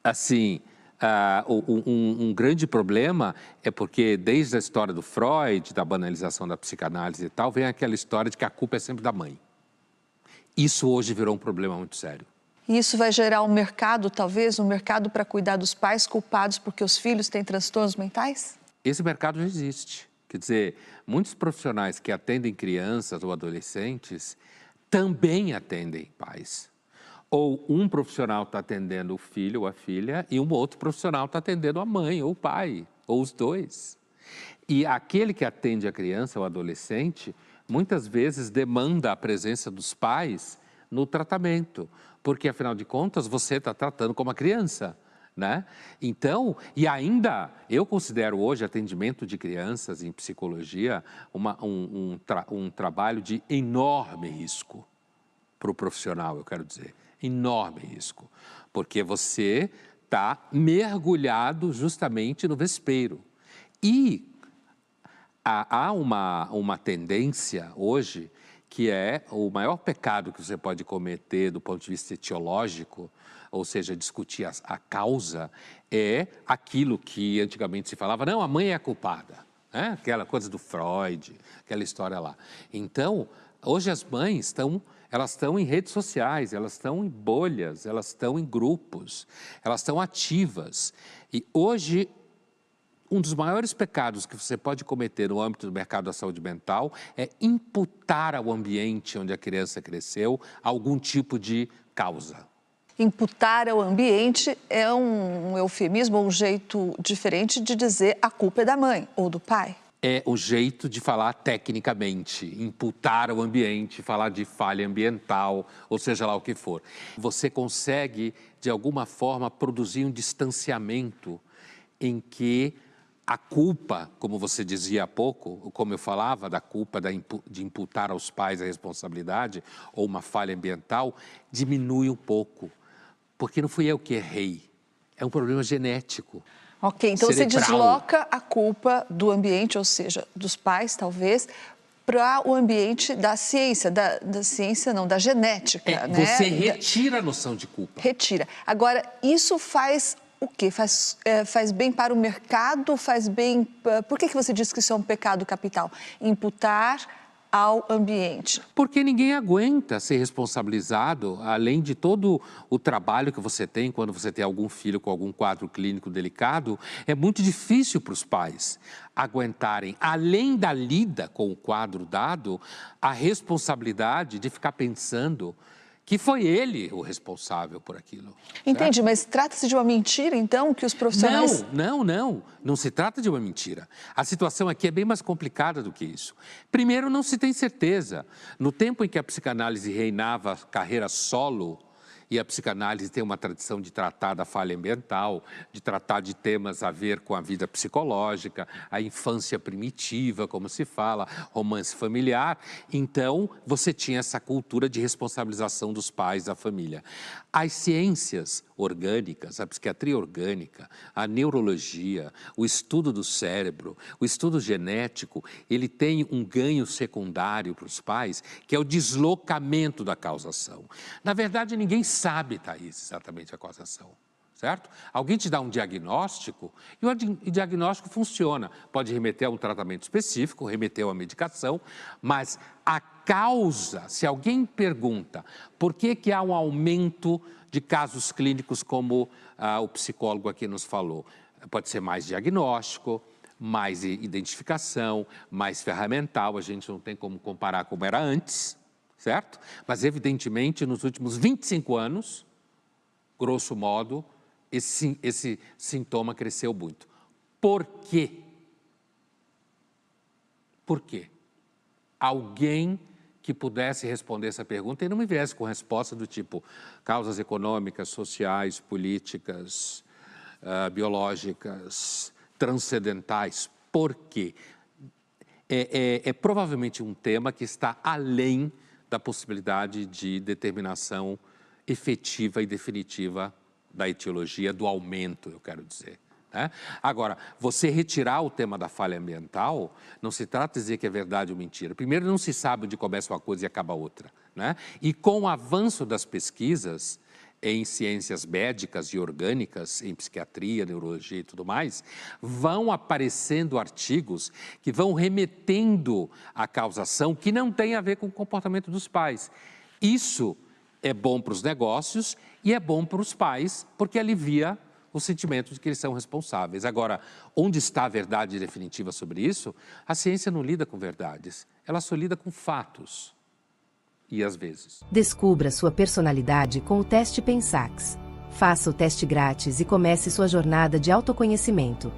Assim, um grande problema é porque desde a história do Freud, da banalização da psicanálise e tal, vem aquela história de que a culpa é sempre da mãe. Isso hoje virou um problema muito sério. E isso vai gerar um mercado, talvez, um mercado para cuidar dos pais culpados porque os filhos têm transtornos mentais? Esse mercado já existe. Quer dizer, muitos profissionais que atendem crianças ou adolescentes também atendem pais. Ou um profissional está atendendo o filho ou a filha e um outro profissional está atendendo a mãe ou o pai, ou os dois. E aquele que atende a criança ou adolescente, muitas vezes demanda a presença dos pais no tratamento, porque afinal de contas você está tratando como uma criança, né? Então, e ainda, eu considero hoje atendimento de crianças em psicologia um trabalho de enorme risco para o profissional, eu quero dizer, enorme risco, porque você está mergulhado justamente no vespeiro. E há uma tendência hoje que é o maior pecado que você pode cometer do ponto de vista etiológico, ou seja, discutir a causa, é aquilo que antigamente se falava, não, a mãe é a culpada, né? Aquela coisa do Freud, aquela história lá. Então, hoje as mães elas estão em redes sociais, elas estão em bolhas, elas estão em grupos, elas estão ativas. E hoje, um dos maiores pecados que você pode cometer no âmbito do mercado da saúde mental é imputar ao ambiente onde a criança cresceu algum tipo de causa. Imputar ao ambiente é um eufemismo, um jeito diferente de dizer a culpa é da mãe ou do pai. É o jeito de falar tecnicamente, imputar ao ambiente, falar de falha ambiental, ou seja lá o que for. Você consegue, de alguma forma, produzir um distanciamento em que a culpa, como você dizia há pouco, como eu falava da culpa de imputar aos pais a responsabilidade ou uma falha ambiental, diminui um pouco, porque não fui eu que errei, é um problema genético. Ok, então cerebral. Você desloca a culpa do ambiente, ou seja, dos pais talvez, para o ambiente da ciência, da ciência não, da genética, né? Você retira a noção de culpa. Retira. Agora, isso faz o quê? Faz bem para o mercado? Faz bem... Por que você diz que isso é um pecado capital? Imputar ao ambiente. Porque ninguém aguenta ser responsabilizado, além de todo o trabalho que você tem quando você tem algum filho com algum quadro clínico delicado, é muito difícil para os pais aguentarem, além da lida com o quadro dado, a responsabilidade de ficar pensando que foi ele o responsável por aquilo. Entendi, certo? mas trata-se de uma mentira, então, que os profissionais... Não se trata de uma mentira. A situação aqui é bem mais complicada do que isso. Primeiro, não se tem certeza. No tempo em que a psicanálise reinava a carreira solo, e a psicanálise tem uma tradição de tratar da falha ambiental, de tratar de temas a ver com a vida psicológica, a infância primitiva, como se fala, romance familiar. Então, você tinha essa cultura de responsabilização dos pais da família. As ciências orgânicas, a psiquiatria orgânica, a neurologia, o estudo do cérebro, o estudo genético, ele tem um ganho secundário para os pais, que é o deslocamento da causação. Na verdade, ninguém sabe, Thaís, exatamente a causação, certo? Alguém te dá um diagnóstico e o diagnóstico funciona. Pode remeter a um tratamento específico, remeter a uma medicação, mas a causa, se alguém pergunta por que há um aumento de casos clínicos como o psicólogo aqui nos falou, pode ser mais diagnóstico, mais identificação, mais ferramental, a gente não tem como comparar como era antes, certo? Mas, evidentemente, nos últimos 25 anos, grosso modo, esse sintoma cresceu muito. Por quê? Por quê? Alguém que pudesse responder essa pergunta e não me viesse com resposta do tipo causas econômicas, sociais, políticas, biológicas, transcendentais. Por quê? É provavelmente um tema que está além da possibilidade de determinação efetiva e definitiva da etiologia, do aumento, eu quero dizer. Né? Agora, você retirar o tema da falha ambiental, não se trata de dizer que é verdade ou mentira. Primeiro, não se sabe onde começa uma coisa e acaba outra. Né? E com o avanço das pesquisas, em ciências médicas e orgânicas, em psiquiatria, neurologia e tudo mais, vão aparecendo artigos que vão remetendo à causação que não tem a ver com o comportamento dos pais. Isso é bom para os negócios e é bom para os pais, porque alivia o sentimento de que eles são responsáveis. Agora, onde está a verdade definitiva sobre isso? A ciência não lida com verdades, ela só lida com fatos. E às vezes. Descubra sua personalidade com o teste Pensax. Faça o teste grátis e comece sua jornada de autoconhecimento.